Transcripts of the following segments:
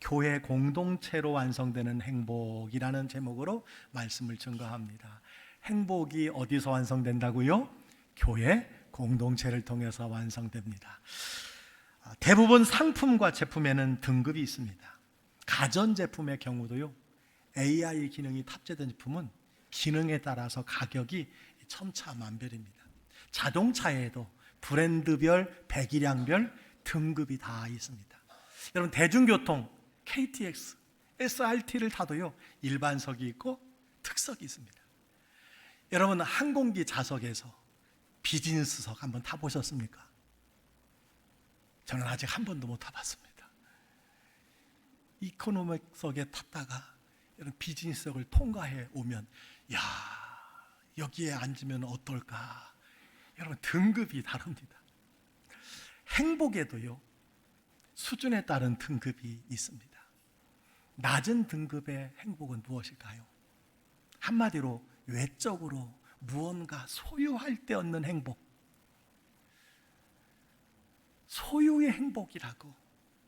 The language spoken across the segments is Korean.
교회 공동체로 완성되는 행복이라는 제목으로 말씀을 증거합니다. 행복이 어디서 완성된다고요? 교회 공동체를 통해서 완성됩니다. 대부분 상품과 제품에는 등급이 있습니다. 가전제품의 경우도요, AI 기능이 탑재된 제품은 기능에 따라서 가격이 천차만별입니다. 자동차에도 브랜드별, 배기량별 등급이 다 있습니다. 여러분, 대중교통 KTX, SRT를 타도요, 일반석이 있고 특석이 있습니다. 여러분, 항공기 좌석에서 비즈니스석 한번 타보셨습니까? 저는 아직 한 번도 못 타봤습니다. 이코노미석에 탔다가 여러분, 비즈니스석을 통과해 오면, 야, 여기에 앉으면 어떨까? 여러분, 등급이 다릅니다. 행복에도요, 수준에 따른 등급이 있습니다. 낮은 등급의 행복은 무엇일까요? 한마디로 외적으로 무언가 소유할 때 얻는 행복, 소유의 행복이라고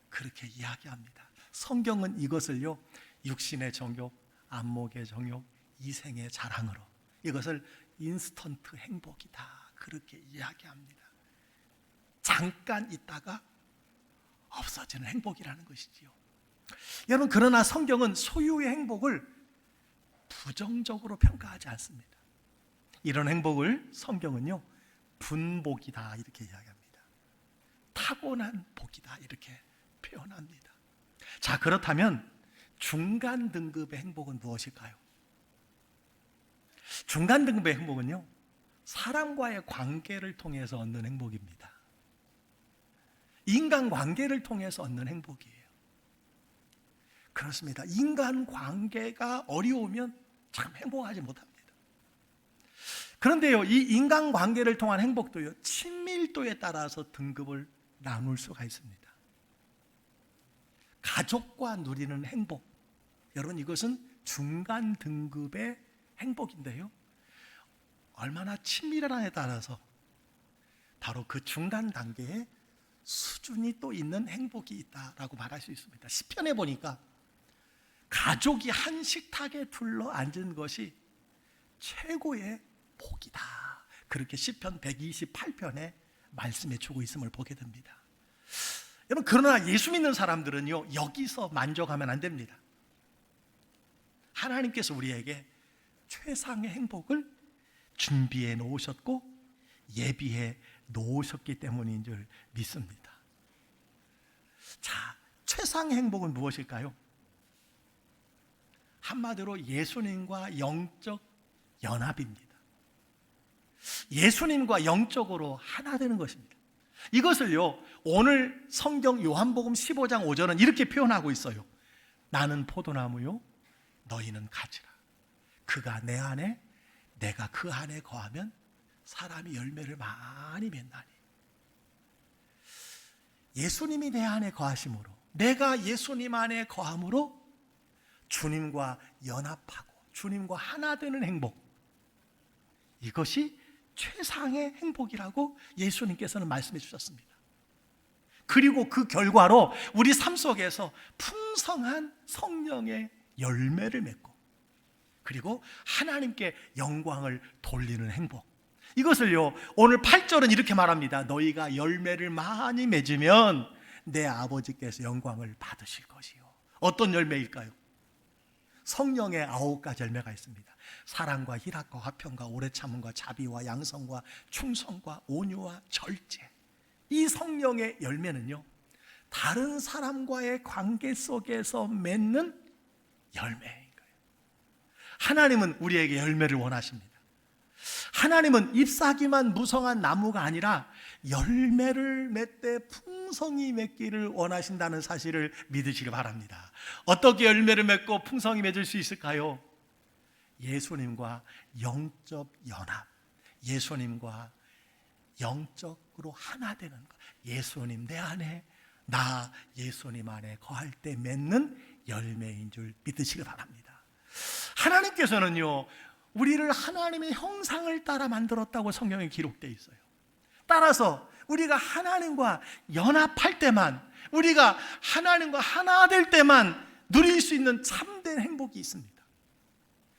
그렇게 이야기합니다. 성경은 이것을요, 육신의 정욕, 안목의 정욕, 이생의 자랑으로, 이것을 인스턴트 행복이다 그렇게 이야기합니다. 잠깐 있다가 없어지는 행복이라는 것이지요. 여러분, 그러나 성경은 소유의 행복을 부정적으로 평가하지 않습니다. 이런 행복을 성경은요, 분복이다 이렇게 이야기합니다. 타고난 복이다 이렇게 표현합니다. 자, 그렇다면 중간 등급의 행복은 무엇일까요? 중간 등급의 행복은요, 사람과의 관계를 통해서 얻는 행복입니다. 인간관계를 통해서 얻는 행복이에요. 그렇습니다. 인간관계가 어려우면 참 행복하지 못합니다. 그런데요, 이 인간관계를 통한 행복도요, 친밀도에 따라서 등급을 나눌 수가 있습니다. 가족과 누리는 행복, 여러분, 이것은 중간 등급의 행복인데요, 얼마나 친밀하냐에 따라서 바로 그 중간 단계에 수준이 또 있는 행복이 있다라고 말할 수 있습니다. 시편에 보니까 가족이 한 식탁에 둘러 앉은 것이 최고의 복이다, 그렇게 시편 128편에 말씀해 주고 있음을 보게 됩니다. 여러분, 그러나 예수 믿는 사람들은요, 여기서 만족하면 안 됩니다. 하나님께서 우리에게 최상의 행복을 준비해 놓으셨고 예비해 놓으셨기 때문인 줄 믿습니다. 자, 최상의 행복은 무엇일까요? 한마디로 예수님과 영적 연합입니다. 예수님과 영적으로 하나 되는 것입니다. 이것을요, 오늘 성경 요한복음 15장 5절은 이렇게 표현하고 있어요. 나는 포도나무요, 너희는 가지라. 그가 내 안에, 내가 그 안에 거하면 사람이 열매를 많이 맺나니. 예수님이 내 안에 거하심으로, 내가 예수님 안에 거함으로 주님과 연합하고 주님과 하나 되는 행복, 이것이 최상의 행복이라고 예수님께서는 말씀해 주셨습니다. 그리고 그 결과로 우리 삶 속에서 풍성한 성령의 열매를 맺고, 그리고 하나님께 영광을 돌리는 행복, 이것을요, 오늘 8절은 이렇게 말합니다. 너희가 열매를 많이 맺으면 내 아버지께서 영광을 받으실 것이요. 어떤 열매일까요? 성령의 9가지 열매가 있습니다. 사랑과 희락과 화평과 오래 참음과 자비와 양성과 충성과 온유와 절제. 이 성령의 열매는요, 다른 사람과의 관계 속에서 맺는 열매인 거예요. 하나님은 우리에게 열매를 원하십니다. 하나님은 잎사귀만 무성한 나무가 아니라 열매를 맺되 풍성히 맺기를 원하신다는 사실을 믿으시기 바랍니다. 어떻게 열매를 맺고 풍성히 맺을 수 있을까요? 예수님과 영적 연합, 예수님과 영적으로 하나 되는 것, 예수님 내 안에, 나 예수님 안에 거할 때 맺는 열매인 줄 믿으시기 바랍니다. 하나님께서는요, 우리를 하나님의 형상을 따라 만들었다고 성경에 기록되어 있어요. 따라서 우리가 하나님과 연합할 때만 우리가 하나님과 하나 될 때만 누릴 수 있는 참된 행복이 있습니다.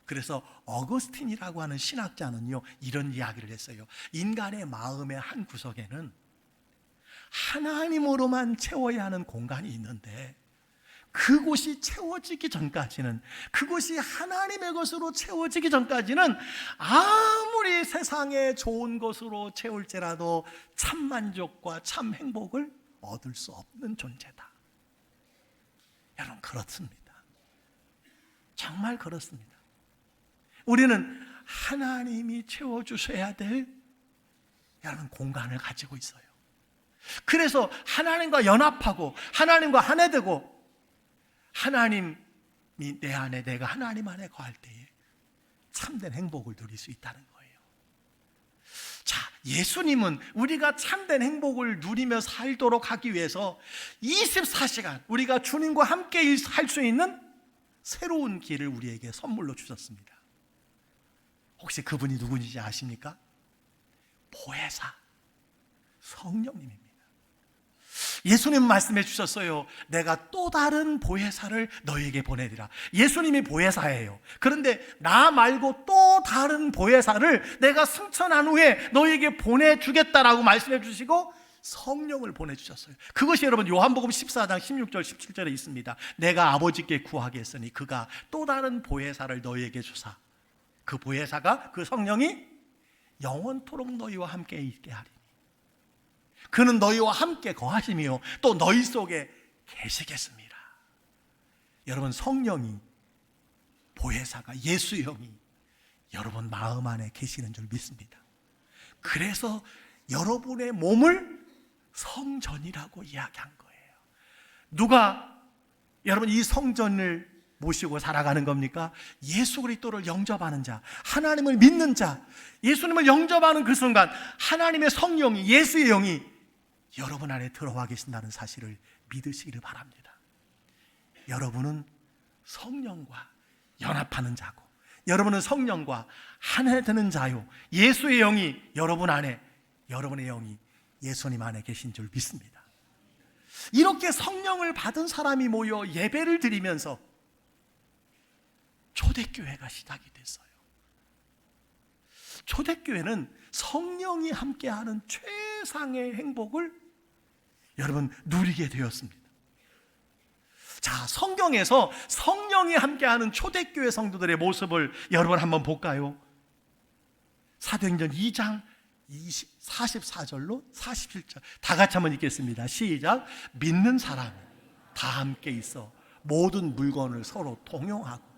그래서 어거스틴이라고 하는 신학자는요, 이런 이야기를 했어요. 인간의 마음의 한 구석에는 하나님으로만 채워야 하는 공간이 있는데, 그곳이 채워지기 전까지는, 그곳이 하나님의 것으로 채워지기 전까지는 아무리 세상에 좋은 것으로 채울지라도 참 만족과 참 행복을 얻을 수 없는 존재다. 여러분, 그렇습니다. 정말 그렇습니다. 우리는 하나님이 채워주셔야 될 여러분 공간을 가지고 있어요. 그래서 하나님과 연합하고 하나님과 하나 되고, 하나님이 내 안에, 내가 하나님 안에 거할 때에 참된 행복을 누릴 수 있다는 거예요. 자, 예수님은 우리가 참된 행복을 누리며 살도록 하기 위해서 24시간 우리가 주님과 함께 할 수 있는 새로운 길을 우리에게 선물로 주셨습니다. 혹시 그분이 누구인지 아십니까? 보혜사 성령님입니다. 예수님 말씀해 주셨어요. 내가 또 다른 보혜사를 너희에게 보내리라. 예수님이 보혜사예요. 그런데 나 말고 또 다른 보혜사를 내가 승천한 후에 너희에게 보내주겠다라고 말씀해 주시고 성령을 보내주셨어요. 그것이 여러분 요한복음 14장 16절 17절에 있습니다. 내가 아버지께 구하겠으니 그가 또 다른 보혜사를 너희에게 주사, 그 보혜사가, 그 성령이 영원토록 너희와 함께 있게 하리니 그는 너희와 함께 거하시며 또 너희 속에 계시겠습니다. 여러분, 성령이, 보혜사가, 예수의 영이 여러분 마음 안에 계시는 줄 믿습니다. 그래서 여러분의 몸을 성전이라고 이야기한 거예요. 누가 여러분 이 성전을 모시고 살아가는 겁니까? 예수 그리스도를 영접하는 자, 하나님을 믿는 자, 예수님을 영접하는 그 순간 하나님의 성령이, 예수의 영이 여러분 안에 들어와 계신다는 사실을 믿으시기를 바랍니다. 여러분은 성령과 연합하는 자고, 여러분은 성령과 하나 되는 자요, 예수의 영이 여러분 안에, 여러분의 영이 예수님 안에 계신 줄 믿습니다. 이렇게 성령을 받은 사람이 모여 예배를 드리면서 초대교회가 시작이 됐어요. 초대교회는 성령이 함께하는 최상의 행복을 여러분 누리게 되었습니다. 자, 성경에서 성령이 함께하는 초대교회 성도들의 모습을 여러분 한번 볼까요? 사도행전 2장 44절로 47절 다 같이 한번 읽겠습니다. 시작. 믿는 사람이 다 함께 있어 모든 물건을 서로 통용하고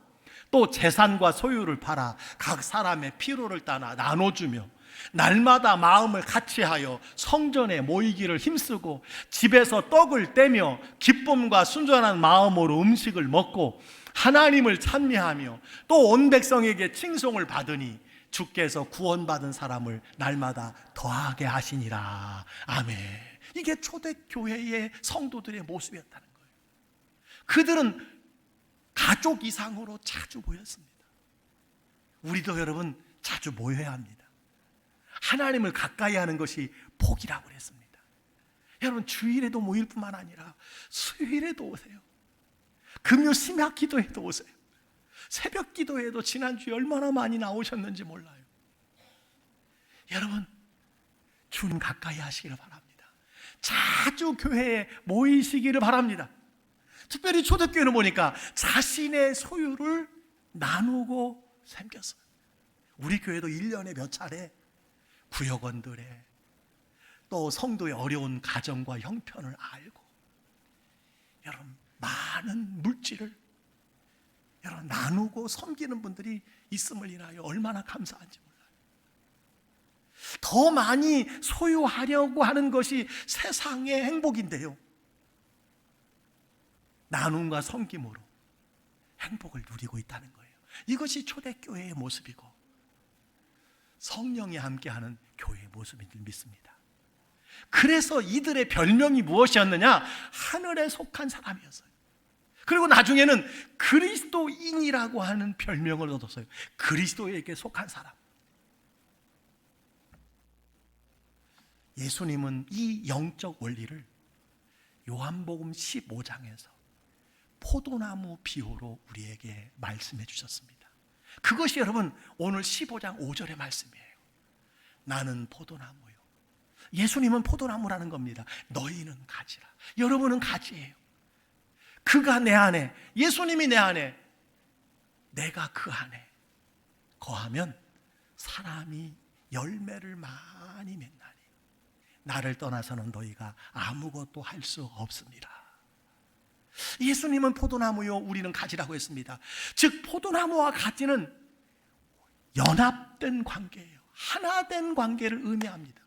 또 재산과 소유를 팔아 각 사람의 필요를 따라 나눠주며 날마다 마음을 같이하여 성전에 모이기를 힘쓰고 집에서 떡을 떼며 기쁨과 순전한 마음으로 음식을 먹고 하나님을 찬미하며 또 온 백성에게 칭송을 받으니 주께서 구원받은 사람을 날마다 더하게 하시니라. 아멘. 이게 초대교회의 성도들의 모습이었다는 거예요. 그들은 가족 이상으로 자주 모였습니다. 우리도 여러분 자주 모여야 합니다. 하나님을 가까이 하는 것이 복이라고 그랬습니다. 여러분 주일에도 모일 뿐만 아니라 수요일에도 오세요. 금요 심야 기도에도 오세요. 새벽 기도에도 지난주에 얼마나 많이 나오셨는지 몰라요. 여러분 주님 가까이 하시기를 바랍니다. 자주 교회에 모이시기를 바랍니다. 특별히 초대교회는 보니까 자신의 소유를 나누고 섬겼어요. 우리 교회도 1년에 몇 차례 구역원들의 또 성도의 어려운 가정과 형편을 알고 여러분 많은 물질을 여러분 나누고 섬기는 분들이 있음을 인하여 얼마나 감사한지 몰라요. 더 많이 소유하려고 하는 것이 세상의 행복인데요, 나눔과 섬김으로 행복을 누리고 있다는 거예요. 이것이 초대교회의 모습이고 성령이 함께하는 교회의 모습인 줄 믿습니다. 그래서 이들의 별명이 무엇이었느냐? 하늘에 속한 사람이었어요. 그리고 나중에는 그리스도인이라고 하는 별명을 얻었어요. 그리스도에게 속한 사람. 예수님은 이 영적 원리를 요한복음 15장에서 포도나무 비유로 우리에게 말씀해 주셨습니다. 그것이 여러분 오늘 15장 5절의 말씀이에요. 나는 포도나무요, 예수님은 포도나무라는 겁니다. 너희는 가지라. 여러분은 가지예요. 그가 내 안에, 예수님이 내 안에, 내가 그 안에 거하면 사람이 열매를 많이 맺나니 나를 떠나서는 너희가 아무것도 할 수 없습니다. 예수님은 포도나무요, 우리는 가지라고 했습니다. 즉 포도나무와 가지는 연합된 관계예요. 하나된 관계를 의미합니다.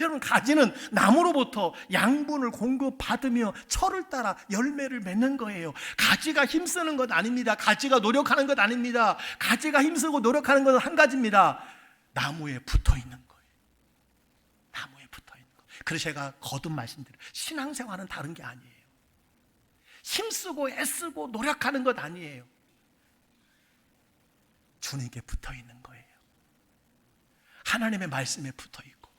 여러분, 가지는 나무로부터 양분을 공급받으며 철을 따라 열매를 맺는 거예요. 가지가 힘쓰는 것 아닙니다. 가지가 노력하는 것 아닙니다. 가지가 힘쓰고 노력하는 것은 한 가지입니다. 나무에 붙어 있는 거예요. 나무에 붙어 있는 거. 그래서 제가 거듭 말씀드려요. 신앙생활은 다른 게 아니에요. 힘쓰고 애쓰고 노력하는 것 아니에요. 주님께 붙어 있는 거예요. 하나님의 말씀에 붙어 있고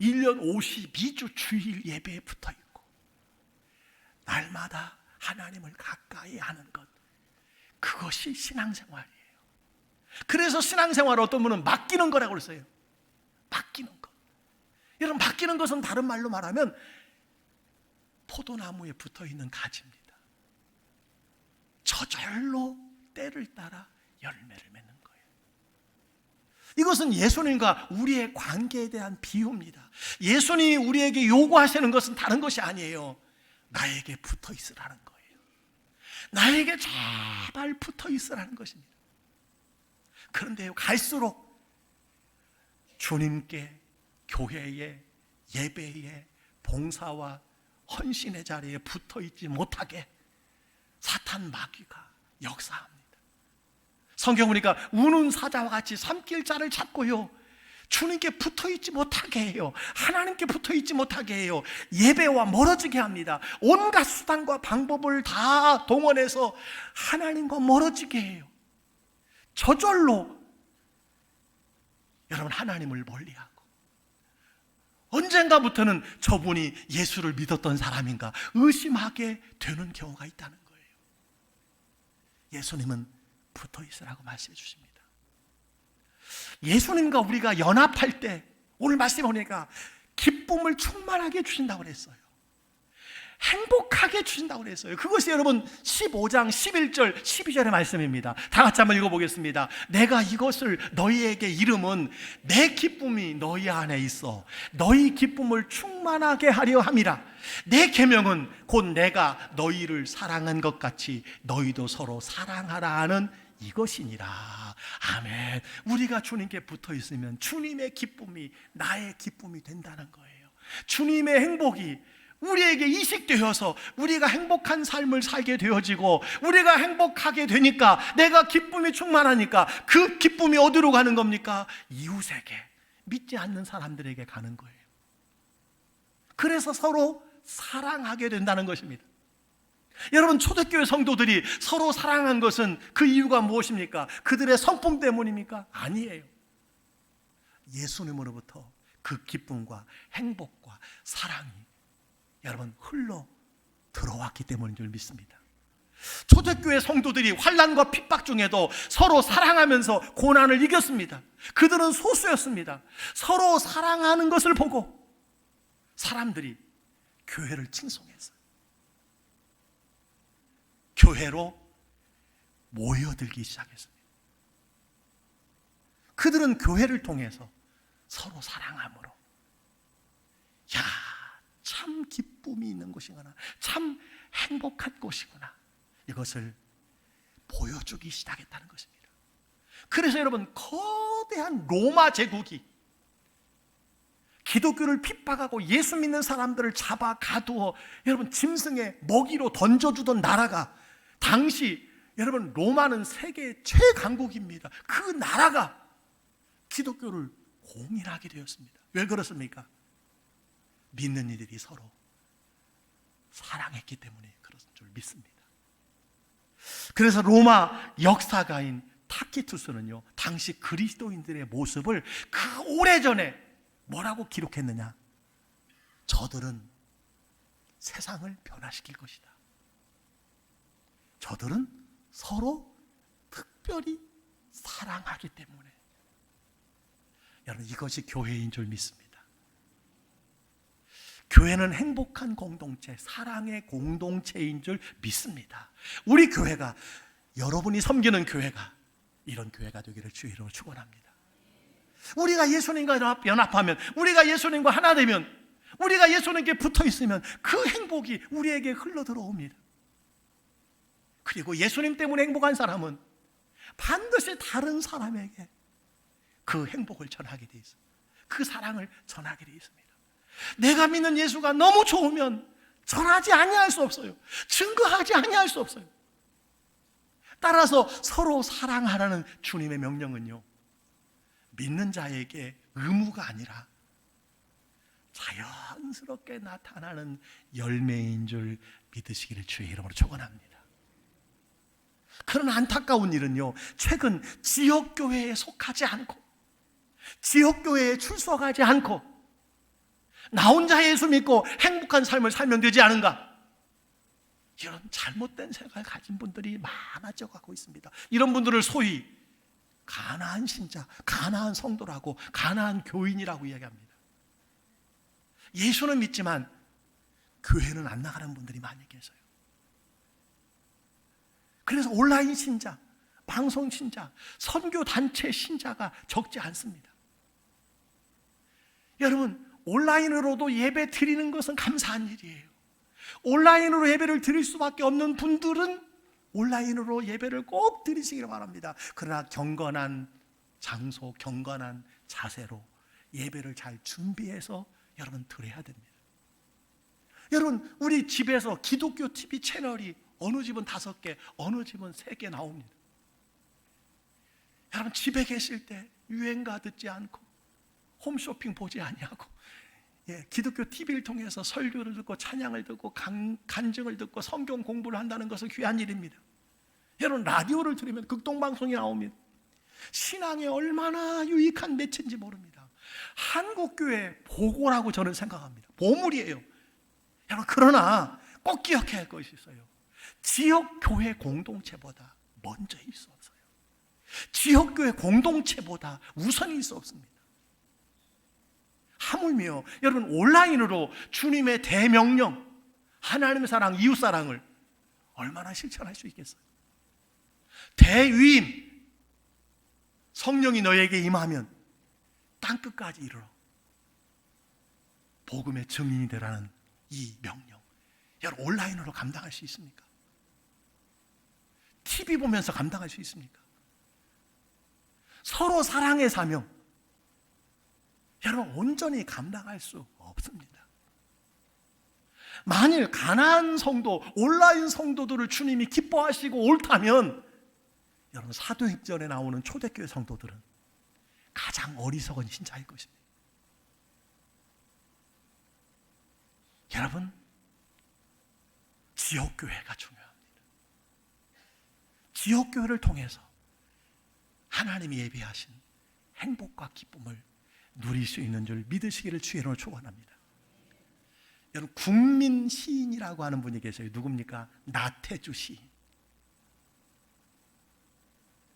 1년 52주 주일 예배에 붙어 있고 날마다 하나님을 가까이 하는 것, 그것이 신앙생활이에요. 그래서 신앙생활을 어떤 분은 맡기는 거라고 그랬어요. 맡기는 것. 여러분, 맡기는 것은 다른 말로 말하면 포도나무에 붙어 있는 가지입니다. 저절로 때를 따라 열매를 맺는 거예요. 이것은 예수님과 우리의 관계에 대한 비유입니다. 예수님이 우리에게 요구하시는 것은 다른 것이 아니에요. 나에게 붙어 있으라는 거예요. 나에게 제발 붙어 있으라는 것입니다. 그런데요, 갈수록 주님께, 교회에, 예배에, 봉사와 헌신의 자리에 붙어 있지 못하게 사탄 마귀가 역사합니다. 성경 보니까 우는 사자와 같이 삼킬 자를 찾고요, 주님께 붙어 있지 못하게 해요. 하나님께 붙어 있지 못하게 해요. 예배와 멀어지게 합니다. 온갖 수단과 방법을 다 동원해서 하나님과 멀어지게 해요. 저절로 여러분, 하나님을 멀리하고 언젠가부터는 저분이 예수를 믿었던 사람인가 의심하게 되는 경우가 있다는 거예요. 예수님은 붙어 있으라고 말씀해 주십니다. 예수님과 우리가 연합할 때 오늘 말씀해 보니까 기쁨을 충만하게 주신다고 그랬어요. 행복하게 주신다고 그랬어요. 그것이 여러분 15장 11절 12절의 말씀입니다. 다 같이 한번 읽어보겠습니다. 내가 이것을 너희에게 이름은 내 기쁨이 너희 안에 있어 너희 기쁨을 충만하게 하려 함이라. 내 계명은 곧 내가 너희를 사랑한 것 같이 너희도 서로 사랑하라 하는 이것이니라. 아멘. 우리가 주님께 붙어 있으면 주님의 기쁨이 나의 기쁨이 된다는 거예요. 주님의 행복이 우리에게 이식되어서 우리가 행복한 삶을 살게 되어지고, 우리가 행복하게 되니까, 내가 기쁨이 충만하니까 그 기쁨이 어디로 가는 겁니까? 이웃에게, 믿지 않는 사람들에게 가는 거예요. 그래서 서로 사랑하게 된다는 것입니다. 여러분, 초대교회 성도들이 서로 사랑한 것은 그 이유가 무엇입니까? 그들의 성품 때문입니까? 아니에요. 예수님으로부터 그 기쁨과 행복과 사랑이 여러분 흘러 들어왔기 때문인 줄 믿습니다. 초대교회 성도들이 환난과 핍박 중에도 서로 사랑하면서 고난을 이겼습니다. 그들은 소수였습니다. 서로 사랑하는 것을 보고 사람들이 교회를 칭송했어요. 교회로 모여들기 시작했습니다. 그들은 교회를 통해서 서로 사랑함으로, 야, 참 기쁨이 있는 곳이구나, 참 행복한 곳이구나, 이것을 보여주기 시작했다는 것입니다. 그래서 여러분, 거대한 로마 제국이 기독교를 핍박하고 예수 믿는 사람들을 잡아 가두어 여러분 짐승의 먹이로 던져주던 나라가, 당시 여러분 로마는 세계 최강국입니다. 그 나라가 기독교를 공인하게 되었습니다. 왜 그렇습니까? 믿는 이들이 서로 사랑했기 때문에 그런 줄 믿습니다. 그래서 로마 역사가인 타키투스는요, 당시 그리스도인들의 모습을 그 오래전에 뭐라고 기록했느냐? 저들은 세상을 변화시킬 것이다. 저들은 서로 특별히 사랑하기 때문에. 여러분, 이것이 교회인 줄 믿습니다. 교회는 행복한 공동체, 사랑의 공동체인 줄 믿습니다. 우리 교회가, 여러분이 섬기는 교회가 이런 교회가 되기를 주의 이름으로 축원합니다. 우리가 예수님과 연합하면, 우리가 예수님과 하나 되면, 우리가 예수님께 붙어 있으면 그 행복이 우리에게 흘러 들어옵니다. 그리고 예수님 때문에 행복한 사람은 반드시 다른 사람에게 그 행복을 전하게 돼 있어요. 그 사랑을 전하게 돼 있습니다. 내가 믿는 예수가 너무 좋으면 전하지 아니할 수 없어요. 증거하지 아니할 수 없어요. 따라서 서로 사랑하라는 주님의 명령은요, 믿는 자에게 의무가 아니라 자연스럽게 나타나는 열매인 줄 믿으시기를 주의 이름으로 축원합니다. 그러나 안타까운 일은요, 최근 지역교회에 속하지 않고 지역교회에 출석하지 않고 나 혼자 예수 믿고 행복한 삶을 살면 되지 않은가, 이런 잘못된 생각을 가진 분들이 많아져 가고 있습니다. 이런 분들을 소위 가난한 신자, 가난한 성도라고, 가난한 교인이라고 이야기합니다. 예수는 믿지만 교회는 안 나가는 분들이 많이 계세요. 그래서 온라인 신자, 방송 신자, 선교 단체 신자가 적지 않습니다. 여러분, 온라인으로도 예배 드리는 것은 감사한 일이에요. 온라인으로 예배를 드릴 수밖에 없는 분들은 온라인으로 예배를 꼭 드리시기를 바랍니다. 그러나 경건한 장소, 경건한 자세로 예배를 잘 준비해서 여러분 드려야 됩니다. 여러분, 우리 집에서 기독교 TV 채널이 어느 집은 5개, 어느 집은 3개 나옵니다. 여러분, 집에 계실 때 유행가 듣지 않고 홈쇼핑 보지 아니하고, 기독교 TV를 통해서 설교를 듣고 찬양을 듣고 간증을 듣고 성경 공부를 한다는 것은 귀한 일입니다. 여러분, 라디오를 들으면 극동방송이 나옵니다. 신앙에 얼마나 유익한 매체인지 모릅니다. 한국교회 보고라고 저는 생각합니다. 보물이에요. 여러분, 그러나 꼭 기억해야 할 것이 있어요. 지역교회 공동체보다 먼저일 수 없어요. 지역교회 공동체보다 우선일 수 없습니다. 하물며 여러분, 온라인으로 주님의 대명령, 하나님의 사랑, 이웃 사랑을 얼마나 실천할 수 있겠어요? 대위임, 성령이 너에게 임하면 땅끝까지 이르러 복음의 증인이 되라는 이 명령, 여러분 온라인으로 감당할 수 있습니까? TV 보면서 감당할 수 있습니까? 서로 사랑의 사명, 여러분 온전히 감당할 수 없습니다. 만일 가난한 성도, 온라인 성도들을 주님이 기뻐하시고 옳다면, 여러분 사도행전에 나오는 초대교회 성도들은 가장 어리석은 신자일 것입니다. 여러분, 지역교회가 중요합니다. 지역교회를 통해서 하나님이 예비하신 행복과 기쁨을 누릴 수 있는 줄 믿으시기를 주의로 축원합니다. 여러분, 국민 시인이라고 하는 분이 계세요. 누굽니까? 나태주 시인.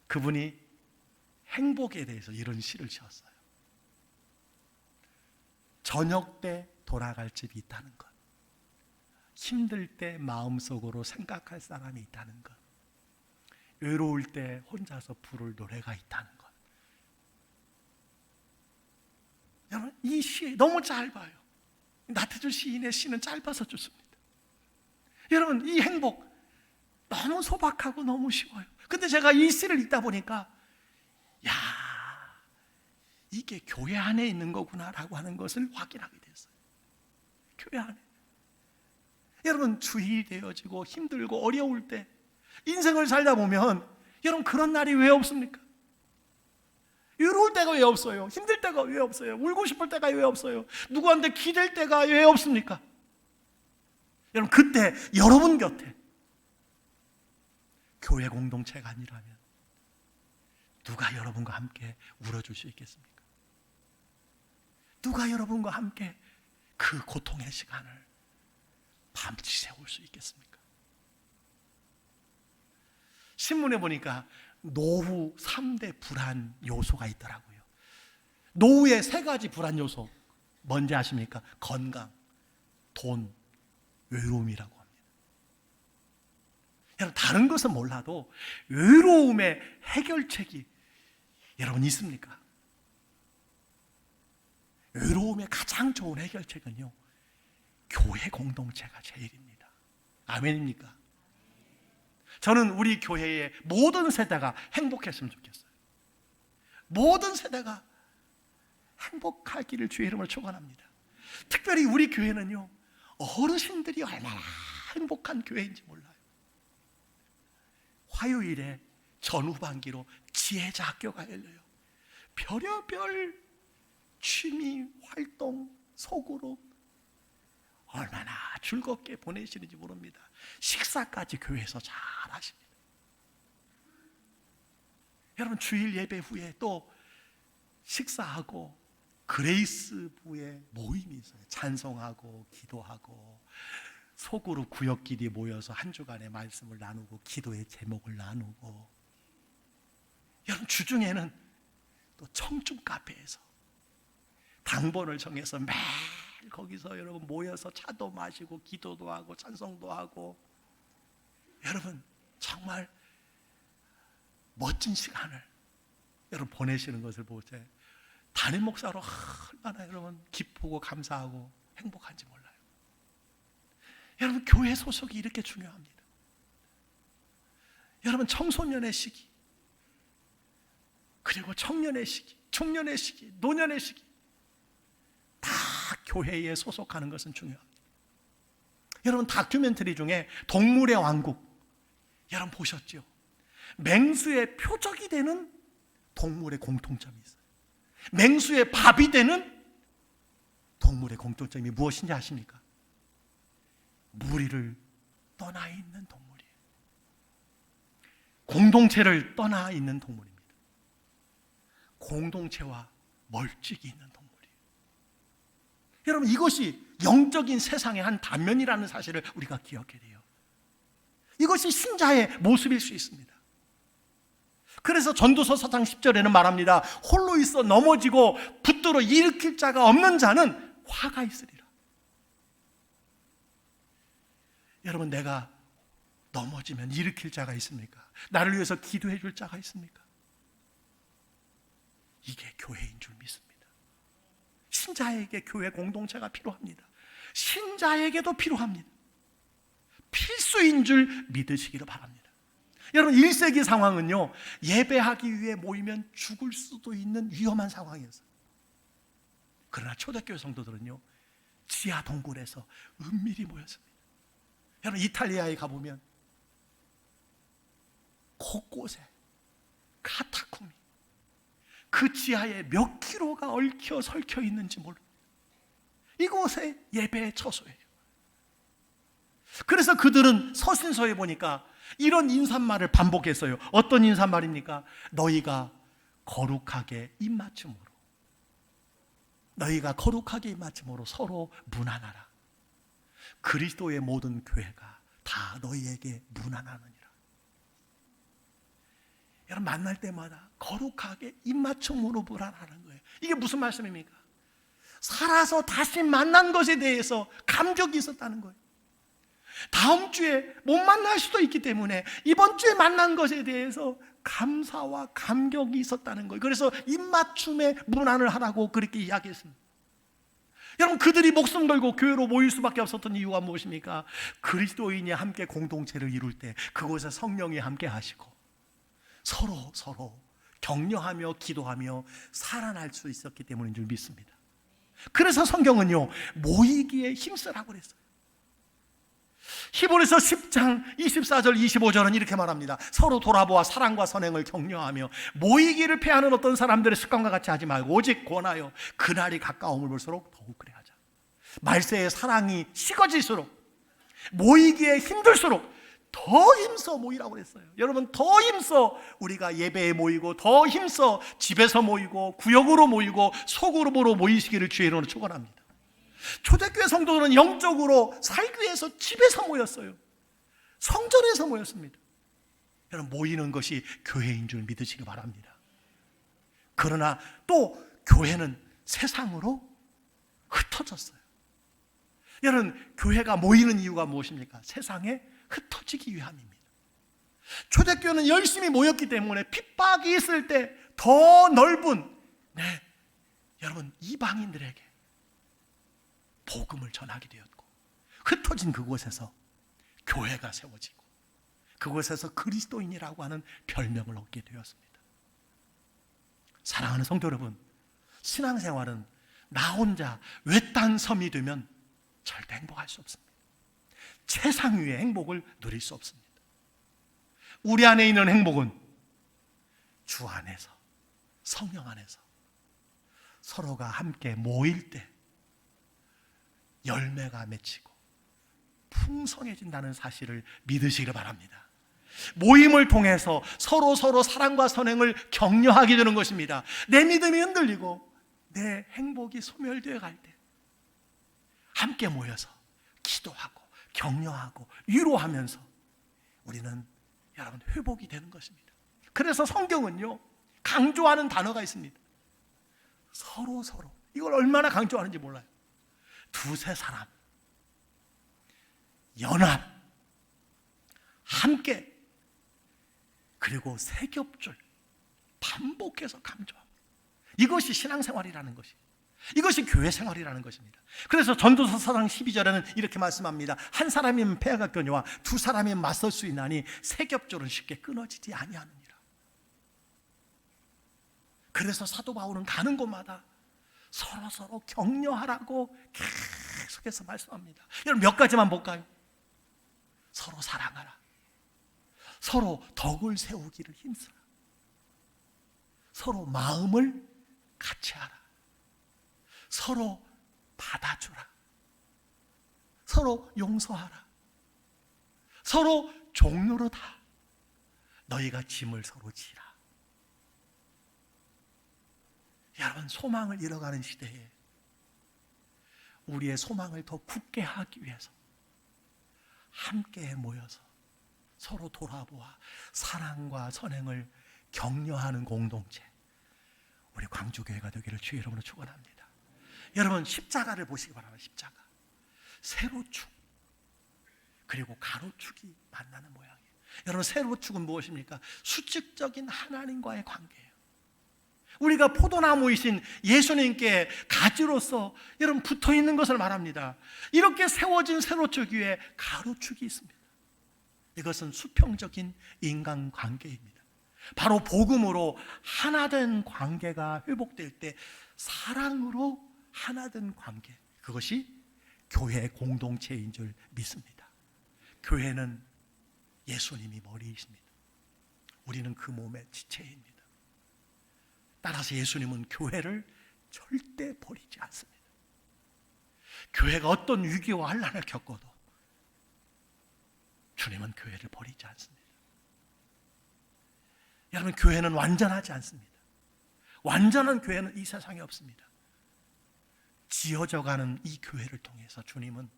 그분이 행복에 대해서 이런 시를 지었어요. 저녁 때 돌아갈 집이 있다는 것, 힘들 때 마음속으로 생각할 사람이 있다는 것, 외로울 때 혼자서 부를 노래가 있다는 것. 여러분, 이 시 너무 짧아요. 나태주 시인의 시는 짧아서 좋습니다. 여러분, 이 행복 너무 소박하고 너무 쉬워요. 근데 제가 이 시를 읽다 보니까, 야, 이게 교회 안에 있는 거구나라고 하는 것을 확인하게 됐어요. 교회 안에. 여러분, 주일이 되어지고 힘들고 어려울 때 인생을 살다 보면, 여러분 그런 날이 왜 없습니까? 외로울 때가 왜 없어요? 힘들 때가 왜 없어요? 울고 싶을 때가 왜 없어요? 누구한테 기댈 때가 왜 없습니까? 여러분, 그때 여러분 곁에 교회 공동체가 아니라면 누가 여러분과 함께 울어줄 수 있겠습니까? 누가 여러분과 함께 그 고통의 시간을 밤지 세울 수 있겠습니까? 신문에 보니까 노후 3대 불안 요소가 있더라고요. 노후의 3가지 불안 요소 뭔지 아십니까? 건강, 돈, 외로움이라고 합니다. 여러분, 다른 것은 몰라도 외로움의 해결책이 여러분 있습니까? 외로움의 가장 좋은 해결책은요, 교회 공동체가 제일입니다. 아멘입니까? 저는 우리 교회의 모든 세대가 행복했으면 좋겠어요. 모든 세대가 행복하기를 주의 이름으로 축원합니다. 특별히 우리 교회는요, 어르신들이 얼마나 행복한 교회인지 몰라요. 화요일에 전후반기로 지혜자 학교가 열려요. 별의별 취미 활동 속으로 얼마나 즐겁게 보내시는지 모릅니다. 식사까지 교회에서 잘 하십니다. 여러분, 주일 예배 후에 또 식사하고 그레이스부의 모임이 있어요. 찬송하고 기도하고 속으로 구역끼리 모여서 한 주간의 말씀을 나누고 기도의 제목을 나누고, 여러분, 주중에는 또 청중 카페에서 당번을 정해서 매일 거기서 여러분 모여서 차도 마시고 기도도 하고 찬송도 하고, 여러분 정말 멋진 시간을 여러분 보내시는 것을 보세요. 담임 목사로 얼마나 여러분 기쁘고 감사하고 행복한지 몰라요. 여러분, 교회 소속이 이렇게 중요합니다. 여러분, 청소년의 시기, 그리고 청년의 시기, 중년의 시기, 노년의 시기, 다 교회에 소속하는 것은 중요합니다. 여러분, 다큐멘터리 중에 동물의 왕국 여러분 보셨죠? 맹수의 표적이 되는 동물의 공통점이 있어요. 맹수의 밥이 되는 동물의 공통점이 무엇인지 아십니까? 무리를 떠나 있는 동물이에요. 공동체를 떠나 있는 동물입니다. 공동체와 멀찍이 있는 동물이에요. 여러분, 이것이 영적인 세상의 한 단면이라는 사실을 우리가 기억해야 돼요. 이것이 신자의 모습일 수 있습니다. 그래서 전도서 4장 10절에는 말합니다. 홀로 있어 넘어지고 붙들어 일으킬 자가 없는 자는 화가 있으리라. 여러분, 내가 넘어지면 일으킬 자가 있습니까? 나를 위해서 기도해 줄 자가 있습니까? 이게 교회인 줄 믿습니다. 신자에게 교회 공동체가 필요합니다. 신자에게도 필요합니다. 필수인 줄 믿으시기를 바랍니다. 여러분, 1세기 상황은요, 예배하기 위해 모이면 죽을 수도 있는 위험한 상황이었어요. 그러나 초대교회 성도들은요, 지하 동굴에서 은밀히 모였습니다. 여러분, 이탈리아에 가보면 곳곳에 카타콤이 그 지하에 몇 킬로가 얽혀 설켜 있는지 모릅니다. 이곳에 예배의 처소예요. 그래서 그들은 서신서에 보니까 이런 인사말을 반복했어요. 어떤 인사말입니까? 너희가 거룩하게 입맞춤으로, 너희가 거룩하게 입맞춤으로 서로 문안하라. 그리스도의 모든 교회가 다 너희에게 문안하느니라. 여러분, 만날 때마다 거룩하게 입맞춤으로 문안하는 거예요. 이게 무슨 말씀입니까? 살아서 다시 만난 것에 대해서 감격이 있었다는 거예요. 다음 주에 못 만날 수도 있기 때문에 이번 주에 만난 것에 대해서 감사와 감격이 있었다는 거예요. 그래서 입맞춤에 문안을 하라고 그렇게 이야기했습니다. 여러분, 그들이 목숨 걸고 교회로 모일 수밖에 없었던 이유가 무엇입니까? 그리스도인이 함께 공동체를 이룰 때 그곳에 성령이 함께 하시고 서로 격려하며 기도하며 살아날 수 있었기 때문인 줄 믿습니다. 그래서 성경은요, 모이기에 힘쓰라고 그랬어요. 히브리서 10장 24절 25절은 이렇게 말합니다. 서로 돌아보아 사랑과 선행을 격려하며 모이기를 패하는 어떤 사람들의 습관과 같이 하지 말고 오직 권하여 그날이 가까움을 볼수록 더욱 그래 하자. 말세의 사랑이 식어질수록, 모이기에 힘들수록 더 힘써 모이라고 그랬어요. 여러분, 더 힘써 우리가 예배에 모이고, 더 힘써 집에서 모이고, 구역으로 모이고, 소그룹으로 모이시기를 주의 이름으로 축원합니다. 초대교회 성도들은 영적으로 살기 위해서 집에서 모였어요. 성전에서 모였습니다. 여러분, 모이는 것이 교회인 줄 믿으시기 바랍니다. 그러나 또 교회는 세상으로 흩어졌어요. 여러분, 교회가 모이는 이유가 무엇입니까? 세상에 흩어지기 위함입니다. 초대교회는 열심히 모였기 때문에 핍박이 있을 때 더 넓은, 여러분, 이방인들에게 복음을 전하게 되었고, 흩어진 그곳에서 교회가 세워지고, 그곳에서 그리스도인이라고 하는 별명을 얻게 되었습니다. 사랑하는 성도 여러분, 신앙생활은 나 혼자 외딴 섬이 되면 절대 행복할 수 없습니다. 최상위의 행복을 누릴 수 없습니다. 우리 안에 있는 행복은 주 안에서, 성령 안에서 서로가 함께 모일 때 열매가 맺히고 풍성해진다는 사실을 믿으시기를 바랍니다. 모임을 통해서 서로 사랑과 선행을 격려하게 되는 것입니다. 내 믿음이 흔들리고 내 행복이 소멸되어 갈 때 함께 모여서 기도하고 격려하고 위로하면서 우리는, 여러분, 회복이 되는 것입니다. 그래서 성경은요, 강조하는 단어가 있습니다. 서로. 이걸 얼마나 강조하는지 몰라요. 두세 사람 연합, 함께, 그리고 세 겹줄 반복해서 강조합니다. 이것이 신앙생활이라는 것이, 이것이 교회생활이라는 것입니다. 그래서 전도서 4장 12절에는 이렇게 말씀합니다. 한 사람이면 패가 끊어와 두 사람이면 맞설 수 있나니 세 겹줄은 쉽게 끊어지지 아니하느니라. 그래서 사도 바울은 가는 곳마다 서로 격려하라고 계속해서 말씀합니다. 여러분, 몇 가지만 볼까요? 서로 사랑하라, 서로 덕을 세우기를 힘쓰라, 서로 마음을 같이 하라, 서로 받아주라, 서로 용서하라, 서로 종노릇하, 너희가 짐을 서로 지라. 여러분, 소망을 잃어가는 시대에 우리의 소망을 더 굳게 하기 위해서 함께 모여서 서로 돌아보아 사랑과 선행을 격려하는 공동체, 우리 광주교회가 되기를 주의 이름으로 축원합니다. 여러분, 십자가를 보시기 바랍니다. 십자가, 세로축 그리고 가로축이 만나는 모양이에요. 여러분, 세로축은 무엇입니까? 수직적인 하나님과의 관계예요. 우리가 포도나무이신 예수님께 가지로서 여러분 붙어있는 것을 말합니다. 이렇게 세워진 세로축 위에 가로축이 있습니다. 이것은 수평적인 인간관계입니다. 바로 복음으로 하나된 관계가 회복될 때 사랑으로 하나된 관계, 그것이 교회 공동체인 줄 믿습니다. 교회는 예수님이 머리이십니다. 우리는 그 몸의 지체입니다. 따라서 예수님은 교회를 절대 버리지 않습니다. 교회가 어떤 위기와 환난을 겪어도 주님은 교회를 버리지 않습니다. 여러분, 교회는 완전하지 않습니다. 완전한 교회는 이 세상에 없습니다. 지어져가는 이 교회를 통해서 주님은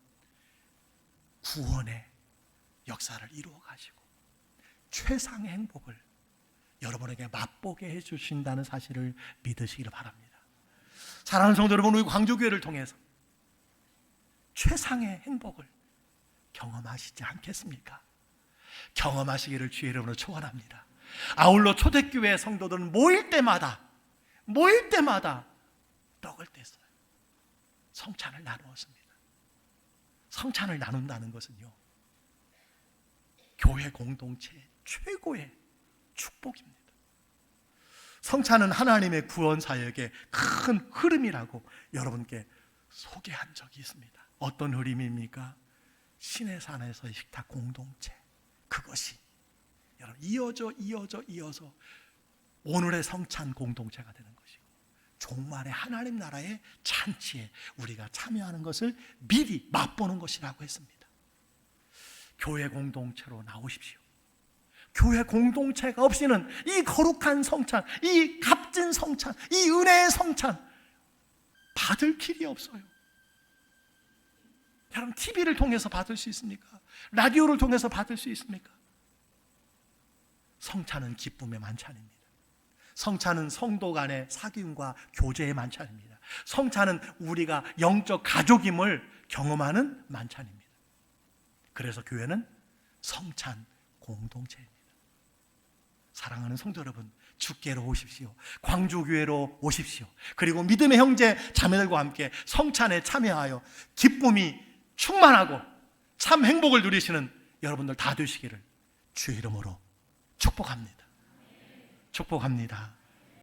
구원의 역사를 이루어 가시고 최상의 행복을 여러분에게 맛보게 해주신다는 사실을 믿으시기를 바랍니다. 사랑하는 성도 여러분, 우리 광주교회를 통해서 최상의 행복을 경험하시지 않겠습니까? 경험하시기를 주의 이름으로 축원합니다. 아울러 초대교회 성도들은 모일 때마다 떡을 뗐어요. 성찬을 나누었습니다. 성찬을 나눈다는 것은요, 교회 공동체의 최고의 축복입니다. 성찬은 하나님의 구원 사역의 큰 흐름이라고 여러분께 소개한 적이 있습니다. 어떤 흐름입니까? 신의 산에서의 식탁 공동체, 그것이 여러분 이어져 오늘의 성찬 공동체가 되는 것이고, 종말의 하나님 나라의 잔치에 우리가 참여하는 것을 미리 맛보는 것이라고 했습니다. 교회 공동체로 나오십시오. 교회 공동체가 없이는 이 거룩한 성찬, 이 값진 성찬, 이 은혜의 성찬 받을 길이 없어요. 여러분 TV를 통해서 받을 수 있습니까? 라디오를 통해서 받을 수 있습니까? 성찬은 기쁨의 만찬입니다. 성찬은 성도 간의 사귐과 교제의 만찬입니다. 성찬은 우리가 영적 가족임을 경험하는 만찬입니다. 그래서 교회는 성찬 공동체입니다. 사랑하는 성도 여러분, 주께로 오십시오. 광주교회로 오십시오. 그리고 믿음의 형제 자매들과 함께 성찬에 참여하여 기쁨이 충만하고 참 행복을 누리시는 여러분들 다 되시기를 주의 이름으로 축복합니다. 축복합니다.